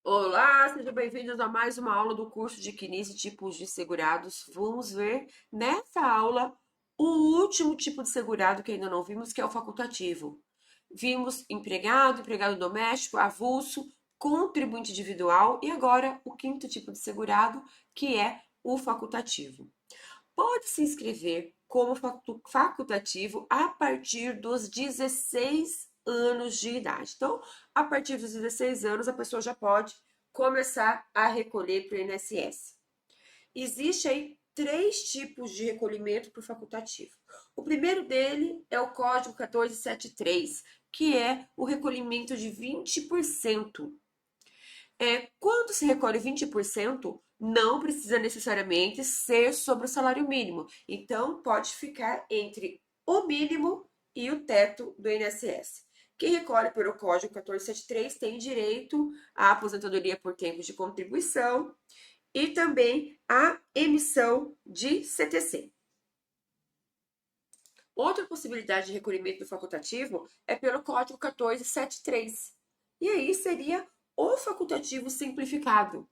Olá, sejam bem-vindos a mais uma aula do curso de 15 tipos de segurados. Vamos ver nessa aula o último tipo de segurado que ainda não vimos, que é o facultativo. Vimos empregado, empregado doméstico, avulso, contribuinte individual e agora o quinto tipo de segurado, que é o facultativo. Pode se inscrever como facultativo a partir dos 16 anos de idade. Então, a partir dos 16 anos, a pessoa já pode começar a recolher para o INSS. Existe aí três tipos de recolhimento para o facultativo. O primeiro dele é o Código 1473, que é o recolhimento de 20%. Quando se recolhe 20%, não precisa necessariamente ser sobre o salário mínimo. Então, pode ficar entre o mínimo e o teto do INSS. Quem recolhe pelo Código 1473 tem direito à aposentadoria por tempo de contribuição e também à emissão de CTC. Outra possibilidade de recolhimento do facultativo é pelo Código 1473. E aí seria o facultativo simplificado.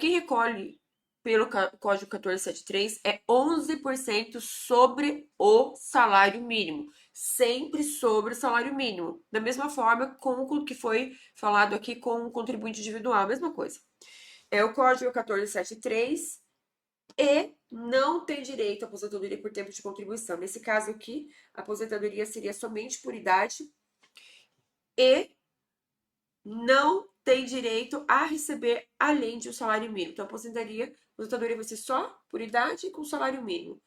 Quem recolhe pelo Código 1473 é 11% sobre o salário mínimo, sempre sobre o salário mínimo. Da mesma forma com o que foi falado aqui com o contribuinte individual, a mesma coisa. É o Código 1473 e não tem direito à aposentadoria por tempo de contribuição. Nesse caso aqui, a aposentadoria seria somente por idade e não tem direito a receber além de um salário mínimo. Então, a aposentadoria vai ser só por idade e com salário mínimo.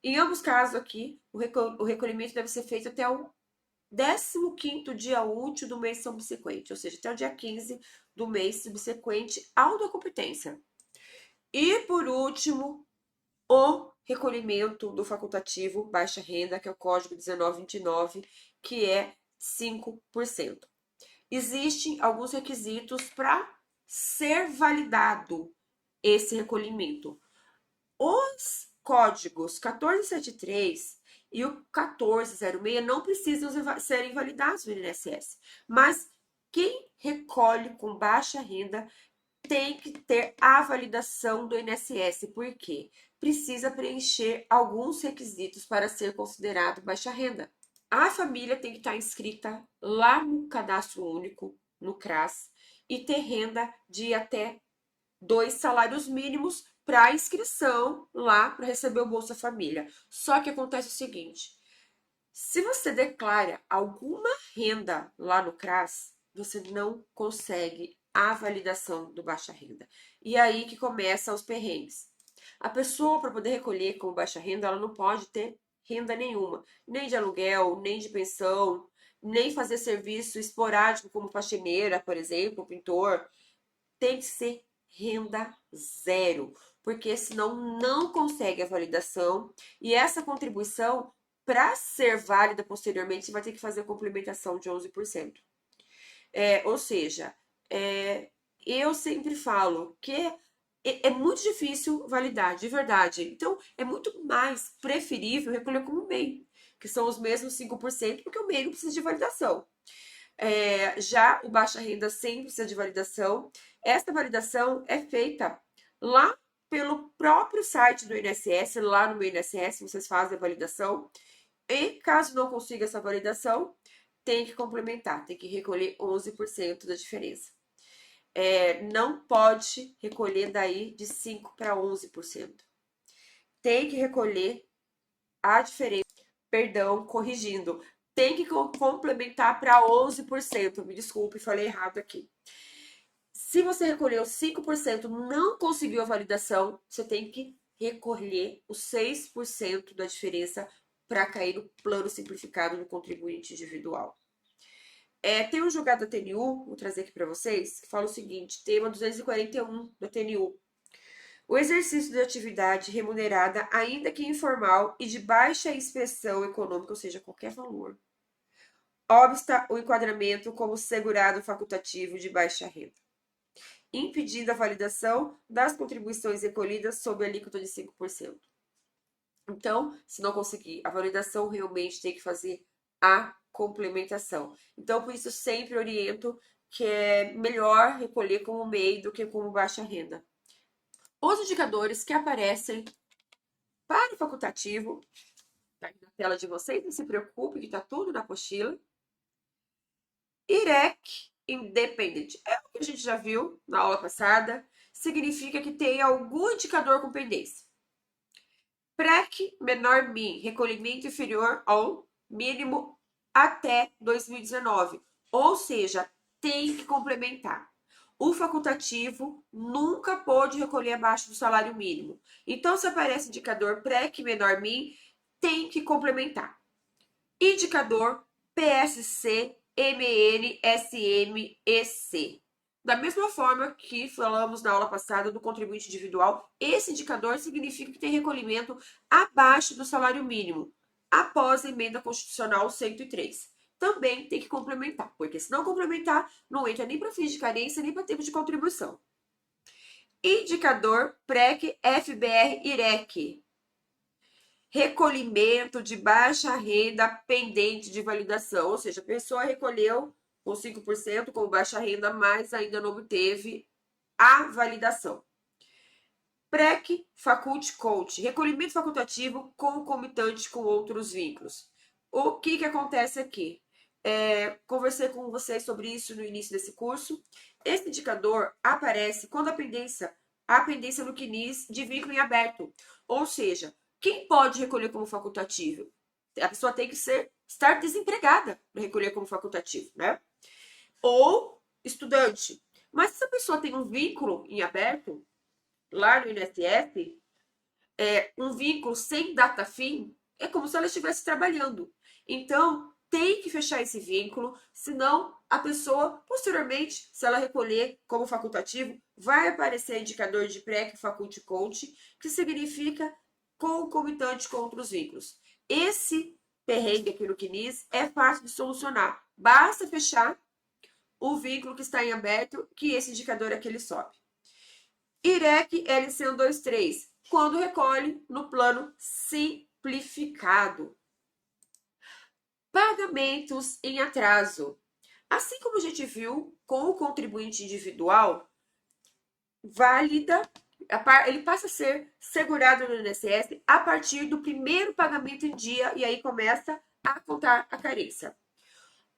Em ambos casos aqui, o recolhimento deve ser feito até o 15º dia útil do mês subsequente, ou seja, até o dia 15 do mês subsequente ao da competência. E, por último, o recolhimento do facultativo baixa renda, que é o Código 1929, que é 5%. Existem alguns requisitos para ser validado esse recolhimento. Os códigos 1473 e o 1406 não precisam serem validados no INSS, mas quem recolhe com baixa renda tem que ter a validação do INSS, porque precisa preencher alguns requisitos para ser considerado baixa renda. A família tem que estar inscrita lá no Cadastro Único, no CRAS, e ter renda de até 2 salários mínimos para inscrição lá para receber o Bolsa Família. Só que acontece o seguinte: se você declara alguma renda lá no CRAS, você não consegue a validação do baixa renda. E aí que começam os perrengues. A pessoa, para poder recolher como baixa renda, ela não pode ter renda nenhuma, nem de aluguel, nem de pensão, nem fazer serviço esporádico como faxineira, por exemplo, pintor. Tem que ser renda zero, porque senão não consegue a validação e essa contribuição, para ser válida posteriormente, você vai ter que fazer a complementação de 11%. Ou seja, eu sempre falo que é muito difícil validar, de verdade. Então, é muito mais preferível recolher como MEI, que são os mesmos 5%, porque o MEI não precisa de validação. Já o baixa renda sempre precisa de validação. Esta validação é feita lá pelo próprio site do INSS, lá no meu INSS, vocês fazem a validação. E caso não consiga essa validação, tem que complementar, tem que recolher 11% da diferença. Não pode recolher daí de 5 para 11%. Tem que recolher a diferença, perdão, corrigindo, tem que complementar para 11%. Me desculpe, falei errado aqui. Se você recolheu 5%, não conseguiu a validação, você tem que recolher os 6% da diferença para cair no plano simplificado do contribuinte individual. Tem um julgado da TNU, vou trazer aqui para vocês, que fala o seguinte, tema 241 da TNU. O exercício de atividade remunerada, ainda que informal e de baixa expressão econômica, ou seja, qualquer valor, obsta o enquadramento como segurado facultativo de baixa renda, impedindo a validação das contribuições recolhidas sob a alíquota de 5%. Então, se não conseguir a validação, realmente tem que fazer a complementação. Então, por isso, sempre oriento que é melhor recolher como MEI do que como baixa renda. Os indicadores que aparecem para o facultativo, tá aqui na tela de vocês, não se preocupe que está tudo na apostila. IREC Independent é o que a gente já viu na aula passada, significa que tem algum indicador com pendência. PREC menor MIN, recolhimento inferior ao mínimo até 2019, ou seja, tem que complementar. O facultativo nunca pode recolher abaixo do salário mínimo. Então, se aparece indicador PREC menor MIN, tem que complementar. Indicador PSC, MN, SM, EC. Da mesma forma que falamos na aula passada do contribuinte individual, esse indicador significa que tem recolhimento abaixo do salário mínimo, após a emenda constitucional 103. Também tem que complementar, porque se não complementar, não entra nem para fins de carência, nem para tempo de contribuição. Indicador PREC, FBR, IREC. Recolhimento de baixa renda pendente de validação, ou seja, a pessoa recolheu com 5% como baixa renda, mas ainda não obteve a validação. PREC, Faculty Coach, recolhimento facultativo concomitante com outros vínculos. O que acontece aqui? Conversei com vocês sobre isso no início desse curso. Esse indicador aparece quando a pendência no CNIS de vínculo em aberto. Ou seja, quem pode recolher como facultativo? A pessoa tem que estar desempregada para recolher como facultativo, né? Ou estudante. Mas se a pessoa tem um vínculo em aberto, lá no INSS, um vínculo sem data fim, é como se ela estivesse trabalhando. Então, tem que fechar esse vínculo, senão a pessoa, posteriormente, se ela recolher como facultativo, vai aparecer indicador de PREC Faculty Coach, que significa concomitante com outros vínculos. Esse perrengue aqui no CNIS é fácil de solucionar. Basta fechar o vínculo que está em aberto, que esse indicador aqui ele sobe. IREC LC123, quando recolhe no plano simplificado. Pagamentos em atraso. Assim como a gente viu com o contribuinte individual, ele passa a ser segurado no INSS a partir do primeiro pagamento em dia e aí começa a contar a carência.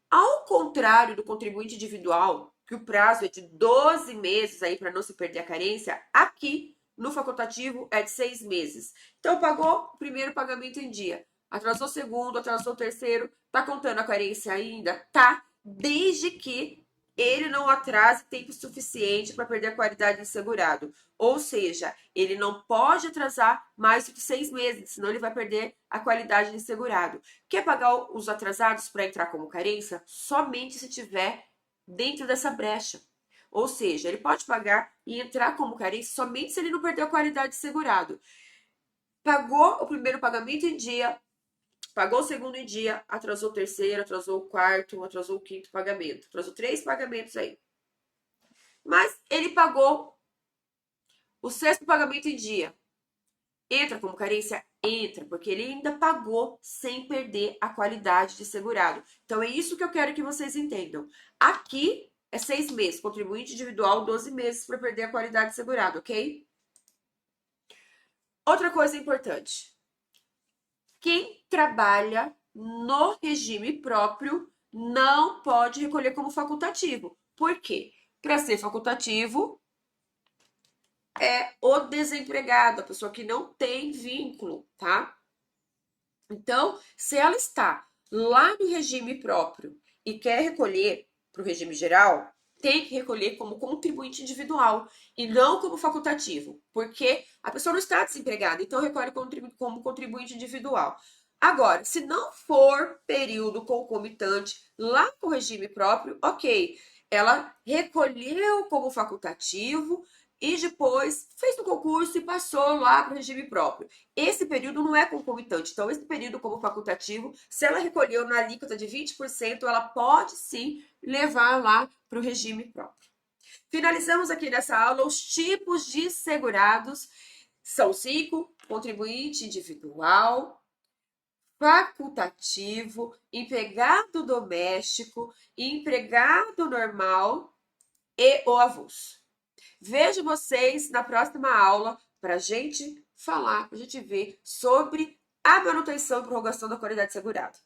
Ao contrário do contribuinte individual, que o prazo é de 12 meses aí para não se perder a carência, aqui no facultativo é de 6 meses. Então, pagou o primeiro pagamento em dia, atrasou o segundo, atrasou o terceiro, tá contando a carência ainda? Tá, desde que ele não atrase tempo suficiente para perder a qualidade de segurado. Ou seja, ele não pode atrasar mais do que 6 meses, senão ele vai perder a qualidade de segurado. Quer pagar os atrasados para entrar como carência? Somente se tiver dentro dessa brecha. Ou seja, ele pode pagar e entrar como carência somente se ele não perdeu a qualidade de segurado. Pagou o primeiro pagamento em dia, pagou o segundo em dia, atrasou o terceiro, atrasou o quarto, atrasou o quinto pagamento. Atrasou 3 pagamentos aí. Mas ele pagou o 6º pagamento em dia. Entra como carência? Entra, porque ele ainda pagou sem perder a qualidade de segurado. Então, é isso que eu quero que vocês entendam. Aqui é 6 meses, contribuinte individual, 12 meses para perder a qualidade de segurado, ok? Outra coisa importante. Quem trabalha no regime próprio não pode recolher como facultativo. Por quê? Para ser facultativo, é o desempregado, a pessoa que não tem vínculo, tá? Então, se ela está lá no regime próprio e quer recolher para o regime geral, tem que recolher como contribuinte individual e não como facultativo, porque a pessoa não está desempregada, então recolhe como contribuinte individual. Agora, se não for período concomitante lá com o regime próprio, ok, ela recolheu como facultativo e depois fez o concurso e passou lá para o regime próprio. Esse período não é concomitante, então esse período como facultativo, se ela recolheu na alíquota de 20%, ela pode sim levar lá para o regime próprio. Finalizamos aqui nessa aula os tipos de segurados. São 5: contribuinte individual, facultativo, empregado doméstico, empregado normal e o avulso. Vejo vocês na próxima aula para a gente falar, para a gente ver sobre a manutenção e prorrogação da qualidade segurada.